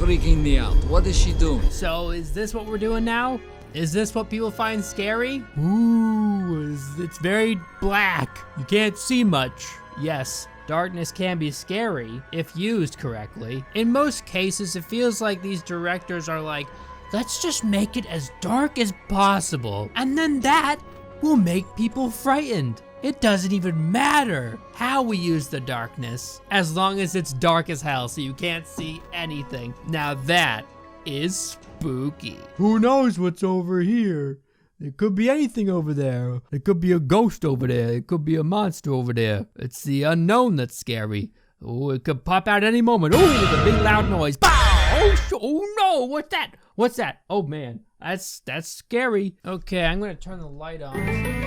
freaking me out. What is she doing? So is this what we're doing now? Is this what people find scary? Ooh, it's very black. You can't see much. Yes, darkness can be scary if used correctly. In most cases, it feels like these directors are like, let's just make it as dark as possible, and then that will make people frightened. It doesn't even matter how we use the darkness, as long as it's dark as hell so you can't see anything. Now that is spooky. Who knows what's over here? It could be anything over there. It could be a ghost over there. It could be a monster over there. It's the unknown that's scary. Oh, it could pop out any moment. Oh, with a big loud noise. Bow! Oh no, what's that? What's that? Oh man, that's scary. Okay, I'm gonna turn the light on.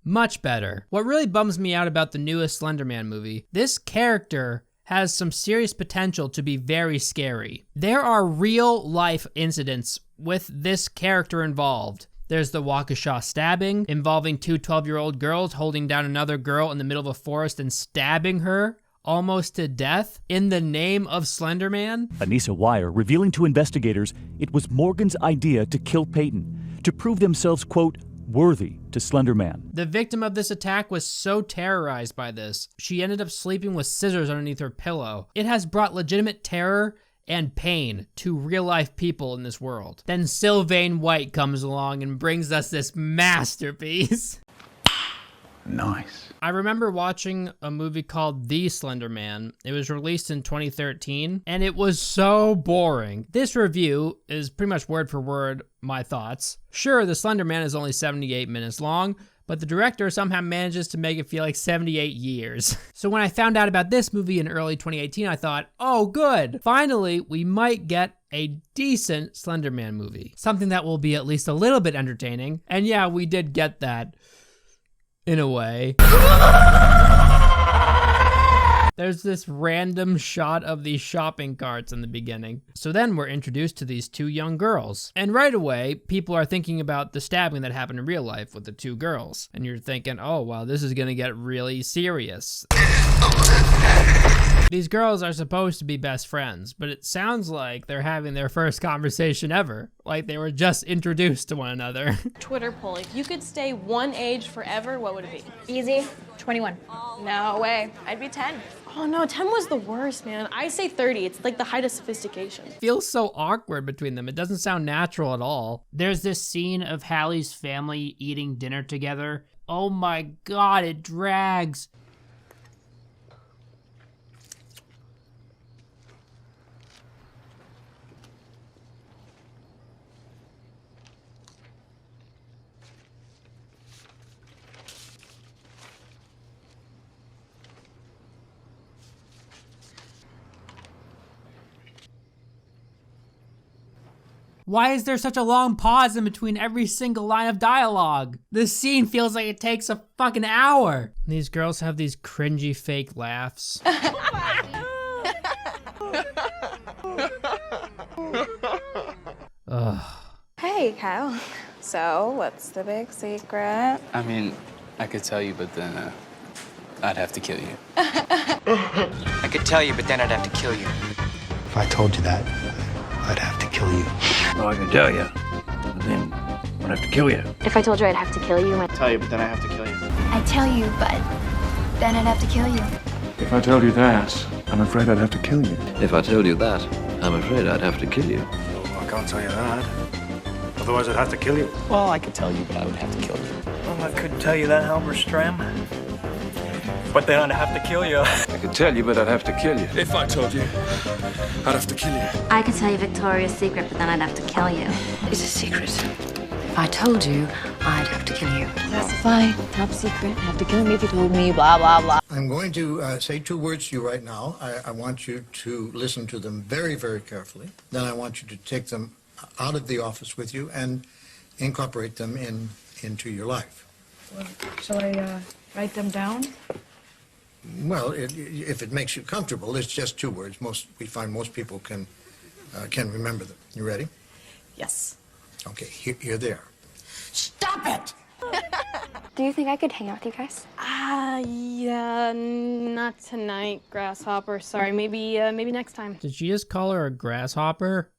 Much better. What really bums me out about the newest Slender Man movie, this character has some serious potential to be very scary. There are real life incidents with this character involved. There's the Waukesha stabbing involving two 12-year-old girls holding down another girl in the middle of a forest and stabbing her almost to death in the name of Slender Man. Anissa Weier revealing to investigators it was Morgan's idea to kill Peyton to prove themselves, quote, worthy to Slender Man. The victim of this attack was so terrorized by this, she ended up sleeping with scissors underneath her pillow. It has brought legitimate terror and pain to real-life people in this world. Then Sylvain White comes along and brings us this masterpiece. Nice. I remember watching a movie called The Slender Man. It was released in 2013, and it was so boring. This review is pretty much word for word my thoughts. Sure, The Slender Man is only 78 minutes long, but the director somehow manages to make it feel like 78 years. So when I found out about this movie in early 2018, I thought, oh good, finally we might get a decent Slender Man movie. Something that will be at least a little bit entertaining. And yeah, we did get that. In a way. There's this random shot of these shopping carts in the beginning. So then we're introduced to these two young girls. And right away, people are thinking about the stabbing that happened in real life with the two girls. And you're thinking, oh, wow, this is gonna get really serious. These girls are supposed to be best friends, but it sounds like they're having their first conversation ever. Like they were just introduced to one another. Twitter poll, if you could stay one age forever, what would it be? Easy, 21. No way, I'd be 10. Oh no, 10 was the worst, man. I say 30, it's like the height of sophistication. It feels so awkward between them. It doesn't sound natural at all. There's this scene of Hallie's family eating dinner together. Oh my God, it drags. Why is there such a long pause in between every single line of dialogue? This scene feels like it takes a fucking hour. These girls have these cringy fake laughs. Ugh. Hey, Kyle. So, what's the big secret? I mean, I could tell you, but then I'd have to kill you. I could tell you, but then I'd have to kill you. If I told you that, I'd have to kill you. Well, I can tell you, but then I'd have to kill you. If I told you I'd have to kill you, I'd tell you, but then I have to kill you. I'd tell you, but then I'd have to kill you. If I told you that, I'm afraid I'd have to kill you. If I told you that, I'm afraid I'd have to kill you. I can't tell you that. Otherwise, I'd have to kill you. Well, I could tell you, but I would have to kill you. Well, I couldn't tell you that, Halberstram. But then I'd have to kill you. I could tell you, but I'd have to kill you. If I told you, I'd have to kill you. I could tell you Victoria's secret, but then I'd have to kill you. It's a secret. If I told you, I'd have to kill you. Classified, top secret, have to kill me if you told me, blah, blah, blah. I'm going to say two words to you right now. I want you to listen to them very, very carefully. Then I want you to take them out of the office with you and incorporate them into your life. Well, shall I write them down? Well, if it makes you comfortable, it's just two words. We find most people can remember them. You ready? Yes. Okay, here they are. Stop it! Do you think I could hang out with you guys? Yeah, not tonight, Grasshopper. Sorry, maybe next time. Did she just call her a grasshopper?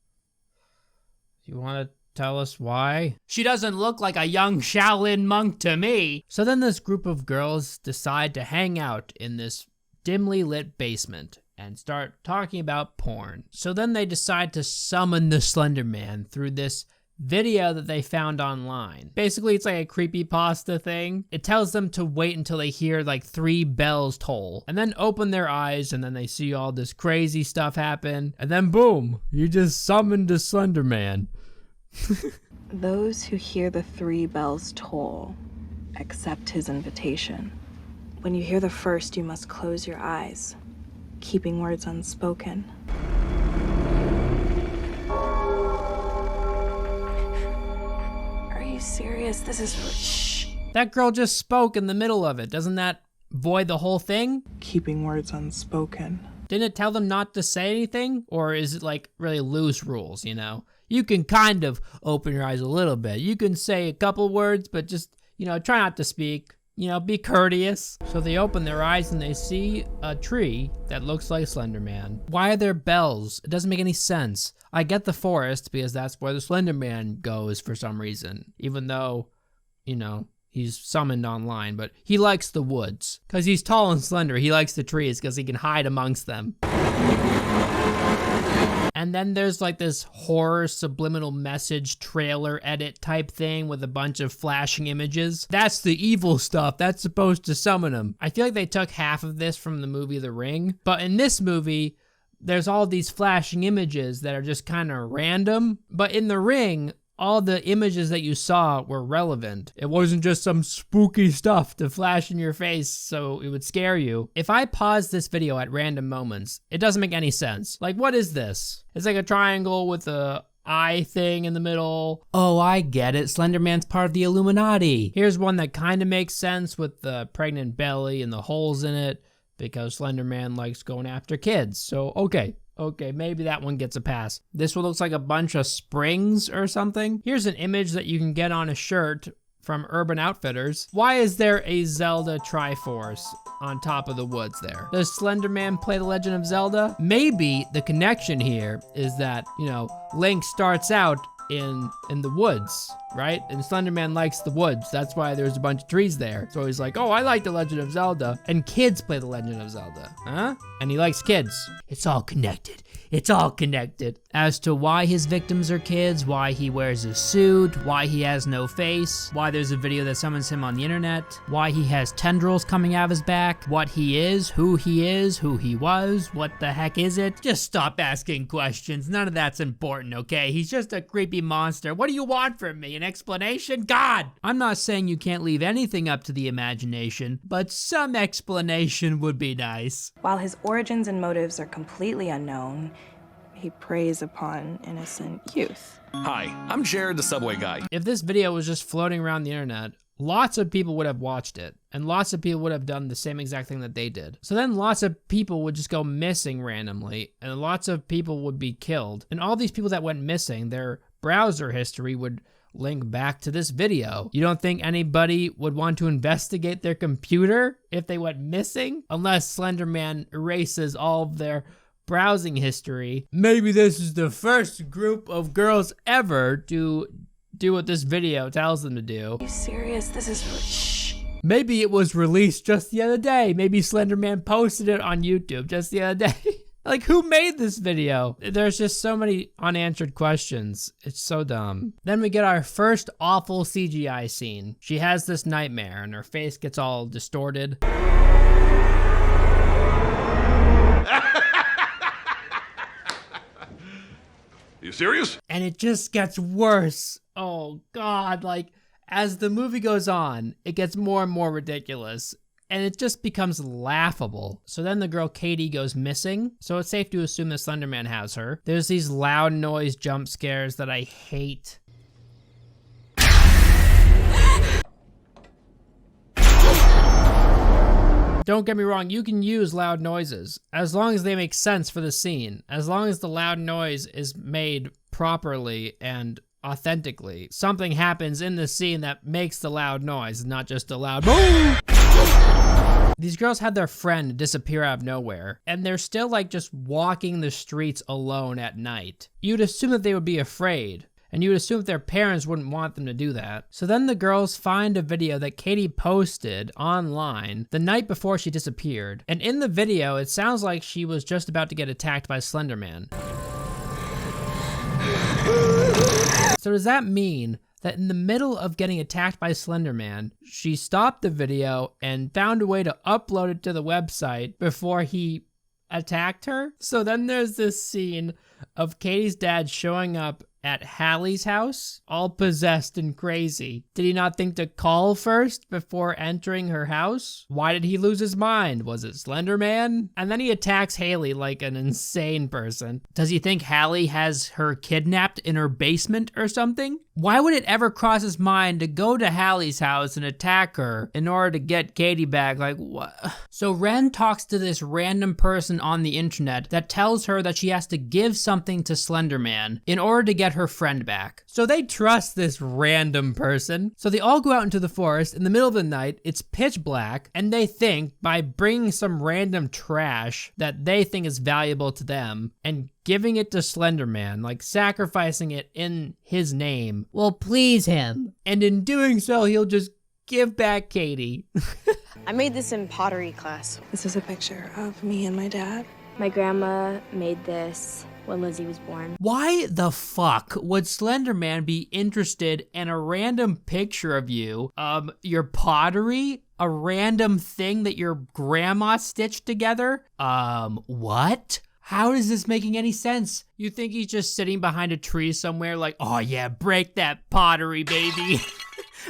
Do you want to tell us why? She doesn't look like a young Shaolin monk to me. So then this group of girls decide to hang out in this dimly lit basement and start talking about porn. So then they decide to summon the Slender Man through this video that they found online. Basically, it's like a creepypasta thing. It tells them to wait until they hear like 3 bells toll and then open their eyes, and then they see all this crazy stuff happen, and then boom, you just summoned a Slender Man. Those who hear the 3 bells toll accept his invitation. When you hear the first, you must close your eyes, keeping words unspoken. Are you serious? This is... Shh. That girl just spoke in the middle of it. Doesn't that void the whole thing? Keeping words unspoken. Didn't it tell them not to say anything? Or is it like really loose rules, you know? You can kind of open your eyes a little bit. You can say a couple words, but just, you know, try not to speak. You know, be courteous. So they open their eyes and they see a tree that looks like Slender Man. Why are there bells? It doesn't make any sense. I get the forest because that's where the Slender Man goes for some reason. Even though, you know, he's summoned online, but he likes the woods. Because he's tall and slender, he likes the trees because he can hide amongst them. And then there's like this horror subliminal message trailer edit type thing with a bunch of flashing images. That's the evil stuff. That's supposed to summon him. I feel like they took half of this from the movie The Ring. But in this movie, there's all these flashing images that are just kind of random. But in The Ring, all the images that you saw were relevant. It wasn't just some spooky stuff to flash in your face so it would scare you. If I pause this video at random moments, it doesn't make any sense. Like, what is this? It's like a triangle with a eye thing in the middle. Oh, I get it. Slender Man's part of the Illuminati. Here's one that kind of makes sense with the pregnant belly and the holes in it because Slender Man likes going after kids. So, okay, maybe that one gets a pass. This one looks like a bunch of springs or something. Here's an image that you can get on a shirt from Urban Outfitters. Why is there a Zelda Triforce on top of the woods there? Does Slender Man play The Legend of Zelda? Maybe the connection here is that, you know, Link starts out in the woods, right? And Slender Man likes the woods. That's why there's a bunch of trees there. So he's like, oh, I like The Legend of Zelda. And kids play The Legend of Zelda, huh? And he likes kids. It's all connected. It's all connected. As to why his victims are kids, why he wears a suit, why he has no face, why there's a video that summons him on the internet, why he has tendrils coming out of his back, what he is, who he was, what the heck is it? Just stop asking questions. None of that's important, okay? He's just a creepy monster. What do you want from me? An explanation? God! I'm not saying you can't leave anything up to the imagination, but some explanation would be nice. While his origins and motives are completely unknown, he preys upon innocent youth. Hi, I'm Jared, the Subway guy. If this video was just floating around the internet, lots of people would have watched it, and lots of people would have done the same exact thing that they did. So then lots of people would just go missing randomly, and lots of people would be killed. And all these people that went missing, their browser history would link back to this video. You don't think anybody would want to investigate their computer if they went missing? Unless Slender Man erases all of their browsing history. Maybe this is the first group of girls ever to do what this video tells them to do. Are you serious? This is... Shh. Maybe it was released just the other day. Maybe Slender Man posted it on YouTube just the other day. Like, who made this video? There's just so many unanswered questions. It's so dumb. Then we get our first awful CGI scene. She has this nightmare and her face gets all distorted. You serious? And it just gets worse. Oh God, like as the movie goes on, it gets more and more ridiculous. And it just becomes laughable. So then the girl Katie goes missing. So it's safe to assume that Slender Man has her. There's these loud noise jump scares that I hate. Don't get me wrong, you can use loud noises as long as they make sense for the scene. As long as the loud noise is made properly and authentically. Something happens in the scene that makes the loud noise, not just a loud boom. These girls had their friend disappear out of nowhere, and they're still like just walking the streets alone at night. You'd assume that they would be afraid, and you would assume that their parents wouldn't want them to do that. So then the girls find a video that Katie posted online the night before she disappeared. And in the video, it sounds like she was just about to get attacked by Slender Man. So does that mean that in the middle of getting attacked by Slender Man, she stopped the video and found a way to upload it to the website before he attacked her? So then there's this scene of Katie's dad showing up at Hallie's house, all possessed and crazy. Did he not think to call first before entering her house? Why did he lose his mind? Was it Slender Man? And then he attacks Hallie like an insane person. Does he think Hallie has her kidnapped in her basement or something? Why would it ever cross his mind to go to Hallie's house and attack her in order to get Katie back? Like, what? So Ren talks to this random person on the internet that tells her that she has to give something to Slender Man in order to get her friend back. So they trust this random person. So they all go out into the forest in the middle of the night. It's pitch black, and they think by bringing some random trash that they think is valuable to them and giving it to Slender Man, like sacrificing it in his name, will please him. And in doing so, he'll just give back Katie. I made this in pottery class. This is a picture of me and my dad. My grandma made this when Lizzie was born. Why the fuck would Slender Man be interested in a random picture of you, your pottery, a random thing that your grandma stitched together? What? How is this making any sense? You think he's just sitting behind a tree somewhere like, oh yeah, break that pottery, baby.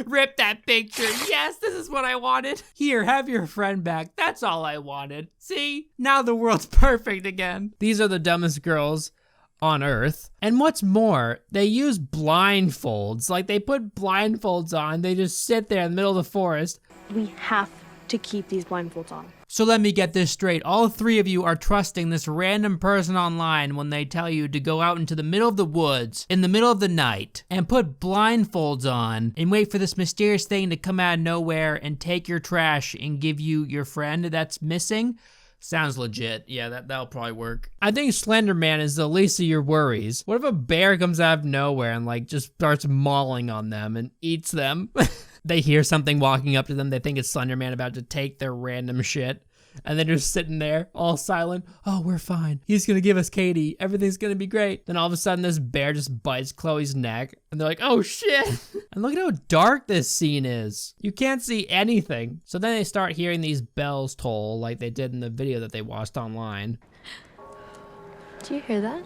Rip that picture. Yes, this is what I wanted. Here, have your friend back. That's all I wanted. See? Now the world's perfect again. These are the dumbest girls on earth. And what's more, they use blindfolds. Like, they put blindfolds on. They just sit there in the middle of the forest. We have to keep these blindfolds on. So let me get this straight. All three of you are trusting this random person online when they tell you to go out into the middle of the woods in the middle of the night and put blindfolds on and wait for this mysterious thing to come out of nowhere and take your trash and give you your friend that's missing? Sounds legit. Yeah, that'll probably work. I think Slender Man is the least of your worries. What if a bear comes out of nowhere and like just starts mauling on them and eats them? They hear something walking up to them. They think it's Slender Man about to take their random shit. And they're just sitting there, all silent. Oh, we're fine. He's gonna give us Katie. Everything's gonna be great. Then all of a sudden, this bear just bites Chloe's neck. And they're like, oh shit. And look at how dark this scene is. You can't see anything. So then they start hearing these bells toll like they did in the video that they watched online. Do you hear that?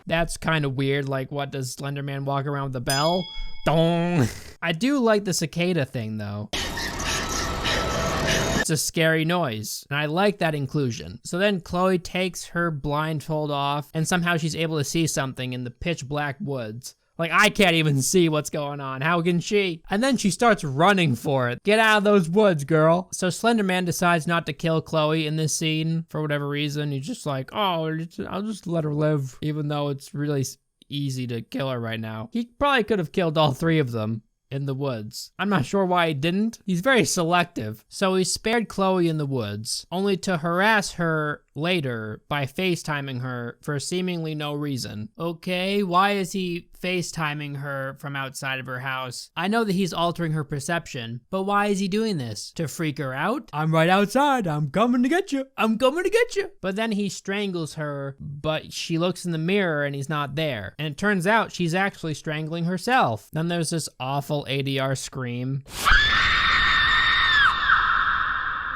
That's kind of weird. Like, what, does Slender Man walk around with a bell? Dong. I do like the cicada thing, though. It's a scary noise, and I like that inclusion. So then Chloe takes her blindfold off, and somehow she's able to see something in the pitch black woods. Like, I can't even see what's going on. How can she? And then she starts running for it. Get out of those woods, girl. So Slender Man decides not to kill Chloe in this scene for whatever reason. He's just like, oh, I'll just let her live, even though it's really easy to kill her right now. He probably could have killed all three of them in the woods. I'm not sure why he didn't. He's very selective. So he spared Chloe in the woods, only to harass her later by FaceTiming her for seemingly no reason. Okay, why is he FaceTiming her from outside of her house? I know that he's altering her perception, but why is he doing this? To freak her out? I'm right outside. I'm coming to get you. I'm coming to get you. But then he strangles her, but she looks in the mirror and he's not there. And it turns out she's actually strangling herself. Then there's this awful ADR scream.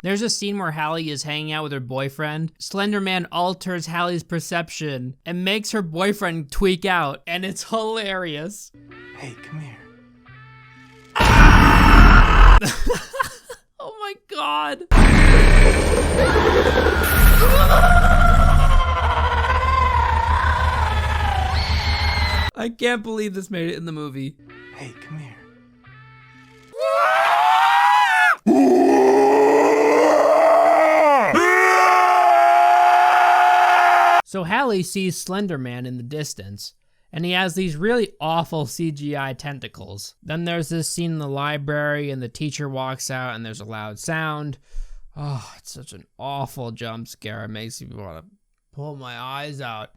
There's a scene where Hallie is hanging out with her boyfriend. Slender Man alters Hallie's perception and makes her boyfriend tweak out, and it's hilarious. Hey, come here. Oh my god. I can't believe this made it in the movie. Hey, come here. So Hallie sees Slender Man in the distance, And he has these really awful CGI tentacles. Then there's this scene in the library and the teacher walks out and there's a loud sound. Oh, it's such an awful jump scare. It makes me want to pull my eyes out.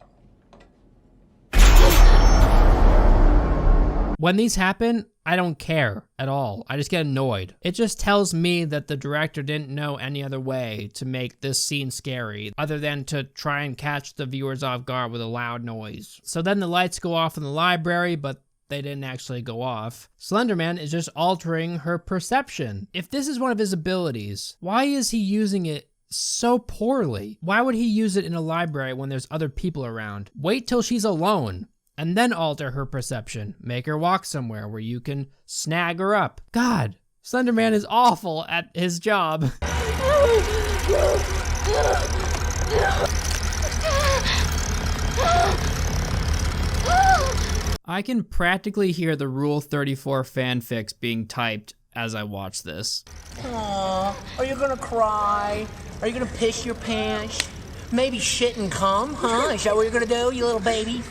When these happen, I don't care at all. I just get annoyed. It just tells me that the director didn't know any other way to make this scene scary other than to try and catch the viewers off guard with a loud noise. So then the lights go off in the library, but they didn't actually go off. Slender Man is just altering her perception. If this is one of his abilities, why is he using it so poorly? Why would he use it in a library when there's other people around? Wait till she's alone. And then alter her perception. Make her walk somewhere where you can snag her up. God, Slender Man is awful at his job. I can practically hear the Rule 34 fanfics being typed as I watch this. Aww, are you gonna cry? Are you gonna piss your pants? Maybe shit and cum, huh? Is that what you're gonna do, you little baby?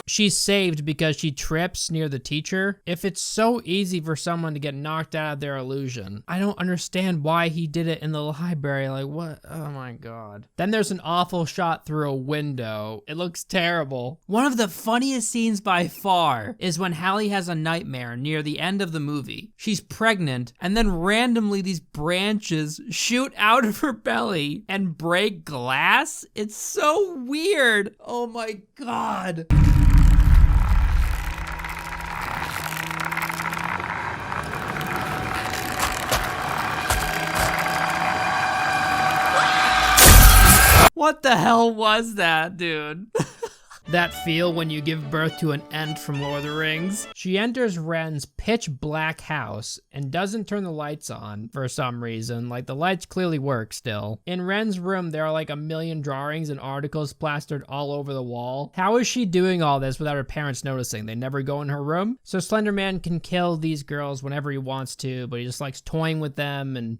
She's saved because she trips near the teacher. If it's so easy for someone to get knocked out of their illusion, I don't understand why he did it in the library. Like, what? Oh my God. Then there's an awful shot through a window. It looks terrible. One of the funniest scenes by far is when Hallie has a nightmare near the end of the movie. She's pregnant, and then randomly these branches shoot out of her belly and break glass. It's so weird. Oh my God. What the hell was that, dude? That feel when you give birth to an Ent from Lord of the Rings. She enters Ren's pitch black house and doesn't turn the lights on for some reason. Like, the lights clearly work still. In Ren's room, there are like 1 million drawings and articles plastered all over the wall. How is she doing all this without her parents noticing? They never go in her room? So Slender Man can kill these girls whenever he wants to, but he just likes toying with them and,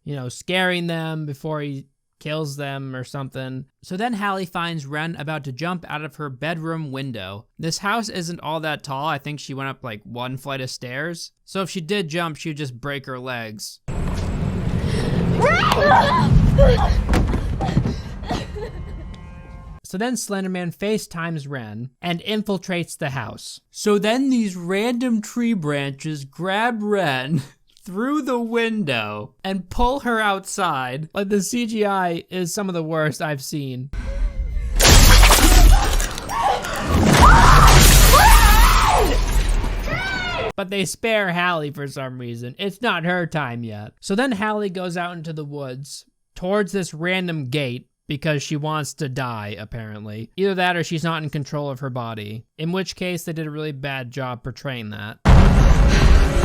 you know, scaring them before he kills them or something. So then Hallie finds Ren about to jump out of her bedroom window. This house isn't all that tall. I think she went up like 1 flight of stairs. So if she did jump, she would just break her legs. So then Slender Man FaceTimes Ren and infiltrates the house. So then these random tree branches grab Ren through the window and pull her outside. Like, the CGI is some of the worst I've seen. But they spare Hallie for some reason. It's not her time yet. So then Hallie goes out into the woods towards this random gate because she wants to die, apparently. Either that or she's not in control of her body. In which case, they did a really bad job portraying that.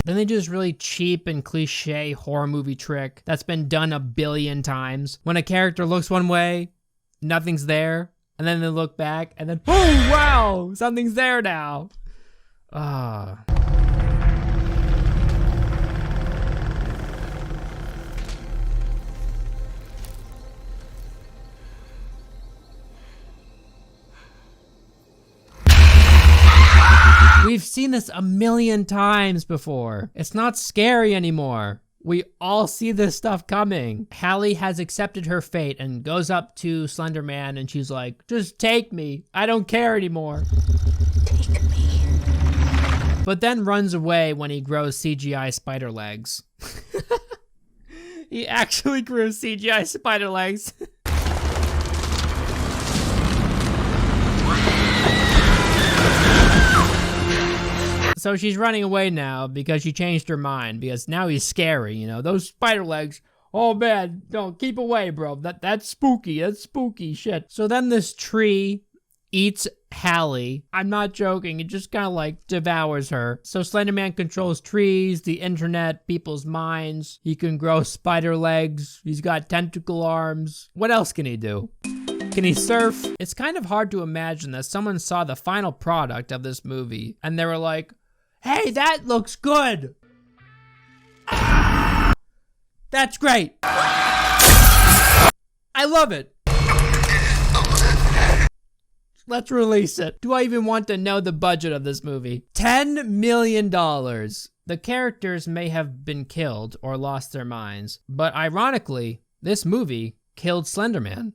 Then they do this really cheap and cliche horror movie trick that's been done 1 billion times. When a character looks one way, nothing's there, and then they look back, and then, oh wow, something's there now. We've seen this 1 million times before. It's not scary anymore. We all see this stuff coming. Hallie has accepted her fate and goes up to Slender Man and she's like, just take me. I don't care anymore. Take me. But then runs away when he grows CGI spider legs. He actually grew CGI spider legs. So she's running away now because she changed her mind, because now he's scary, you know? Those spider legs, oh man, no, keep away, bro. That's spooky shit. So then this tree eats Hallie. I'm not joking, it just kind of like devours her. So Slender Man controls trees, the internet, people's minds. He can grow spider legs. He's got tentacle arms. What else can he do? Can he surf? It's kind of hard to imagine that someone saw the final product of this movie and they were like, hey, that looks good. That's great. I love it. Let's release it. Do I even want to know the budget of this movie? $10 million. The characters may have been killed or lost their minds, but ironically, this movie killed Slender Man.